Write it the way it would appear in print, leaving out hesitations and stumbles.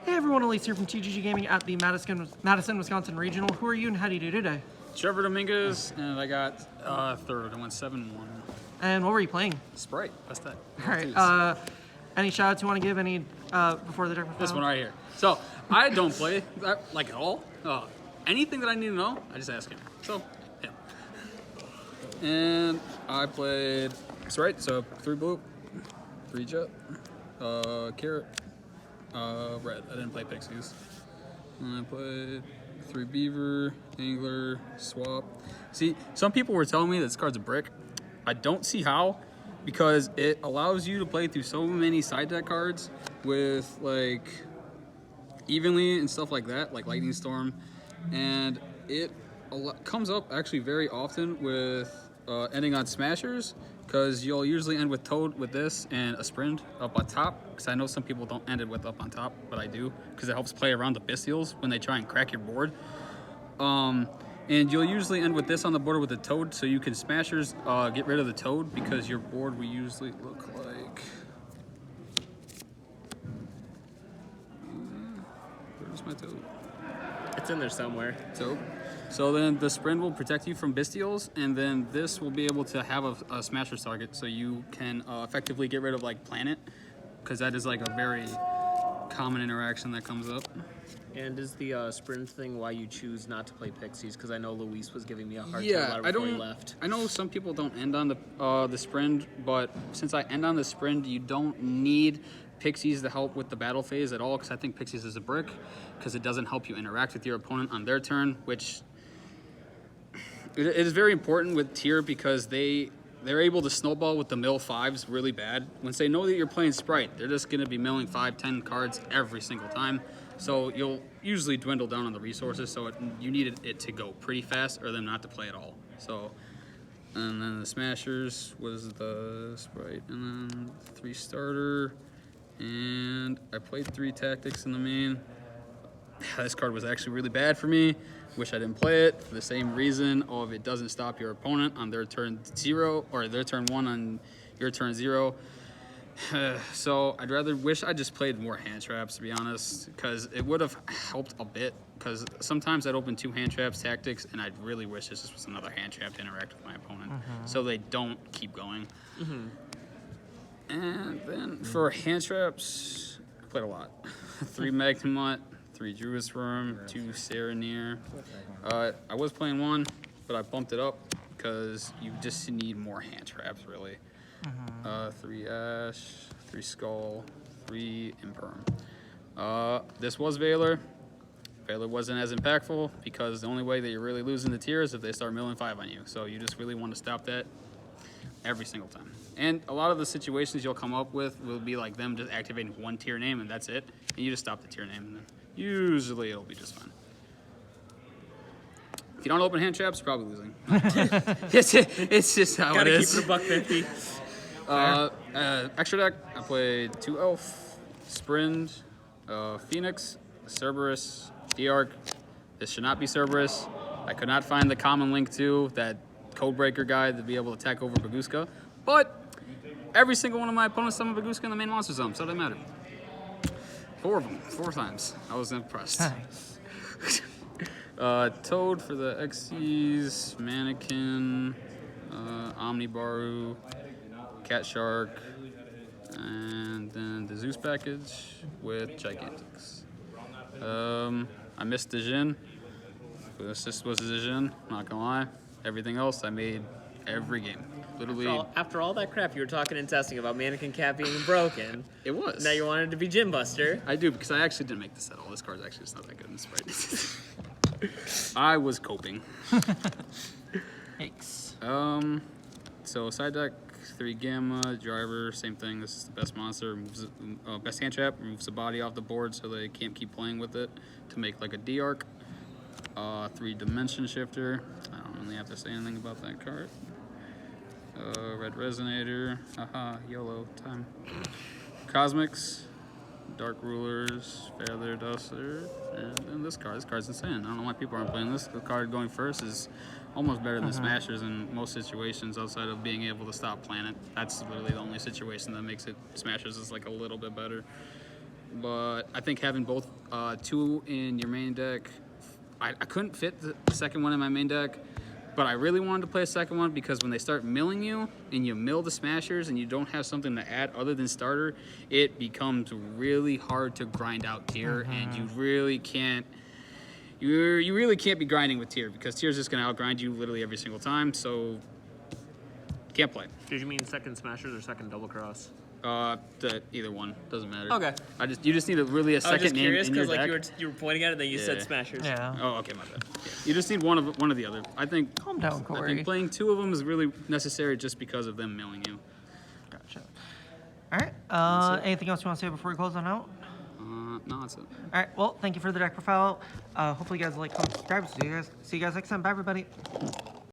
Hey everyone, Elise here from TGG Gaming at the Madison, Wisconsin Regional. Who are you and how do you do today? Trevor Dominguez, and I got third. I went 7-1. And what were you playing? Spright, that's that. Alright, any shout outs you want to give any before the tournament? This one right here. So, I don't play that, like, at all. Anything that I need to know, I just ask him. So, yeah. And I played Spright, so 3 blue, 3 jet, carrot, red. I didn't play pixies. And I played 3 beaver, angler, swap. See, some people were telling me this card's a brick. I don't see how, because it allows you to play through so many side deck cards with like evenly and stuff like that, like Lightning Storm, and it comes up actually very often with ending on smashers, because you'll usually end with Toad with this and a Sprint up on top, because I know some people don't end it with up on top, but I do, because it helps play around the Bystials when they try and crack your board. And you'll usually end with this on the board with a Toad, so you can smashers get rid of the Toad, because your board will usually look like... Where's my Toad? It's in there somewhere. Toad. So then the Sprint will protect you from Bystials, and then this will be able to have a smasher's target, so you can effectively get rid of like Planet, because that is like a very common interaction that comes up. And is the sprint thing why you choose not to play pixies? Because I know Luis was giving me a hard time about it before he left. I know some people don't end on the sprint, but since I end on the sprint, you don't need pixies to help with the battle phase at all, because I think pixies is a brick, because it doesn't help you interact with your opponent on their turn, which it is very important with tier, because they're able to snowball with the mill 5s really bad. Once they know that you're playing Spright, they're just going to be milling 5-10 cards every single time. So you'll usually dwindle down on the resources, so you need it to go pretty fast or them not to play at all. So, and then the smashers was the Spright, and then 3 starter, and I played 3 tactics in the main. This card was actually really bad for me. Wish I didn't play it for the same reason of it doesn't stop your opponent on their turn 0 or their turn 1 on your turn 0. So I'd rather wish I just played more hand traps, to be honest, because it would have helped a bit, because sometimes I'd open 2 hand traps tactics, and I'd really wish this was another hand trap to interact with my opponent, so they don't keep going. And then for hand traps, I played a lot. 3 Magnemite, 3 Druid's Worm, 2 Serenir. I was playing 1, but I bumped it up because you just need more hand traps, really. 3 Ash, 3 Skull, 3 Imperm. This was Valor. Valor wasn't as impactful, because the only way that you're really losing the tier is if they start milling 5 on you. So you just really want to stop that every single time. And a lot of the situations you'll come up with will be like them just activating 1 tier name and that's it. And you just stop the tier name, and then usually it'll be just fine. If you don't open hand traps, you're probably losing. it's just how it is. Gotta keep it $1.50. Extra deck, I played 2 Elf, Sprint, Phoenix, Cerberus, D-Arc. This should not be Cerberus. I could not find the common link to that Codebreaker guy to be able to attack over Baguska, but every single one of my opponents summoned Baguska in the main monster zone, so it didn't matter. 4 of them, 4 times. I was impressed. Nice. Toad for the Xyz, Mannequin, Omnibaru, Cat Shark, and then the Zeus package with Gigantics. I missed the Jin. This was the Jin, not gonna lie. Everything else I made every game. Literally. After all that crap you were talking and testing about Mannequin Cat being broken, It was. now you wanted to be Gym Buster. I do, because I actually didn't make this at all. This card's actually just not that good in Sprite. I was coping. Thanks. So side deck, 3 Gamma, Driver, same thing. This is the best monster. Removes, best hand trap, removes the body off the board so they can't keep playing with it to make like a D-Arc. 3 Dimension Shifter. I don't really have to say anything about that card. Red Resonator. Haha, YOLO time. Cosmics. Dark Rulers, Feather Duster, and then this card. This card's insane. I don't know why people aren't playing this. The card going first is almost better than Smashers in most situations outside of being able to stop Planet. That's literally the only situation that makes it Smashers is like a little bit better. but I think having both 2 in your main deck, I couldn't fit the second one in my main deck, but I really wanted to play a second one because when they start milling you and you mill the smashers and you don't have something to add other than starter, it becomes really hard to grind out tier, and you really can't. You really can't be grinding with tier because tier's just gonna outgrind you literally every single time. So can't play. Did you mean second smashers or second double cross? Either one doesn't matter. Okay. You just need a second name in your deck. Like you were pointing at it, then you said smashers. Yeah. Oh, okay, my bad. Yeah. You just need one of the other. I think. Calm down, Corey. I think playing 2 of them is really necessary just because of them milling you. Gotcha. All right. Anything else you want to say before we close on out? No, that's it. All right. Well, thank you for the deck profile. Hopefully, you guys like, comment, subscribe. See you guys next time. Bye, everybody.